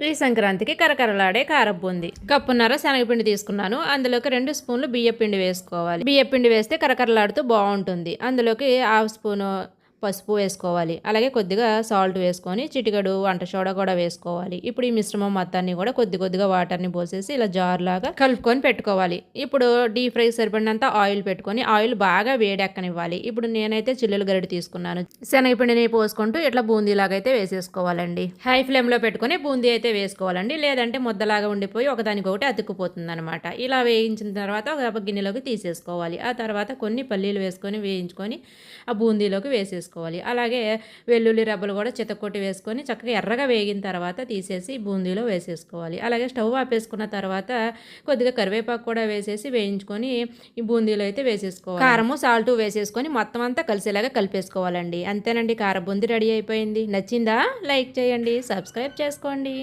ఈ సంక్రాంతికి కరకరలాడే కారబూంది. కప్పున్నర శనగపిండి తీసుకున్నాను. అందులోకి 2 స్పూన్లు బియ్యపిండి వేసుకోవాలి. బియ్యపిండి వేస్తే కరకరలాడుతూ బాగుంటుంది. అందులోకి హాఫ్ స్పూను పసుపు వేసుకోవాలి. అలాగే కొద్దిగా సాల్ట్ వేసుకొని చిటికెడు వంట సోడా కూడా వేసుకోవాలి. ఇప్పుడు ఈ మిశ్రమం మొత్తాన్ని కూడా కొద్దిగా వాటర్ని పోసేసి ఇలా జార్ లాగా కలుపుకొని పెట్టుకోవాలి. ఇప్పుడు డీప్ ఫ్రై సరిపడినంత ఆయిల్ పెట్టుకొని ఆయిల్ బాగా వేడెక్కనివ్వాలి. ఇప్పుడు నేనైతే చిల్లులు గరిటె తీసుకున్నాను. శనగపిండిని పోసుకుంటూ ఇట్లా బూందీలాగా అయితే వేసేసుకోవాలండి. హై ఫ్లేమ్లో పెట్టుకొని బూందీ అయితే వేసుకోవాలండి. లేదంటే ముద్దలాగా ఉండిపోయి ఒకదానికొకటి అతుక్కుపోతుంది అనమాట. ఇలా వేయించిన తర్వాత ఒక గిన్నెలోకి తీసేసుకోవాలి. ఆ తర్వాత కొన్ని పల్లీలు వేసుకొని వేయించుకొని ఆ బూందీలోకి వేసేసుకోవాలి. అలాగే వెల్లుల్లి రెబ్బలు కూడా చితక్కొట్టి వేసుకొని చక్కగా ఎర్రగా వేగిన తర్వాత తీసేసి బూందీలో వేసేసుకోవాలి. అలాగే స్టవ్ ఆపేసుకున్న తర్వాత కొద్దిగా కరివేపాకు కూడా వేసేసి వేయించుకొని ఈ బూందీలో అయితే వేసేసుకోవాలి. కారము సాల్ట్ వేసేసుకొని మొత్తం అంతా కలిసేలాగా కలిపేసుకోవాలండి. అంతేనండి, కార బూందీ రెడీ అయిపోయింది. నచ్చిందా? లైక్ చేయండి, సబ్స్క్రైబ్ చేసుకోండి.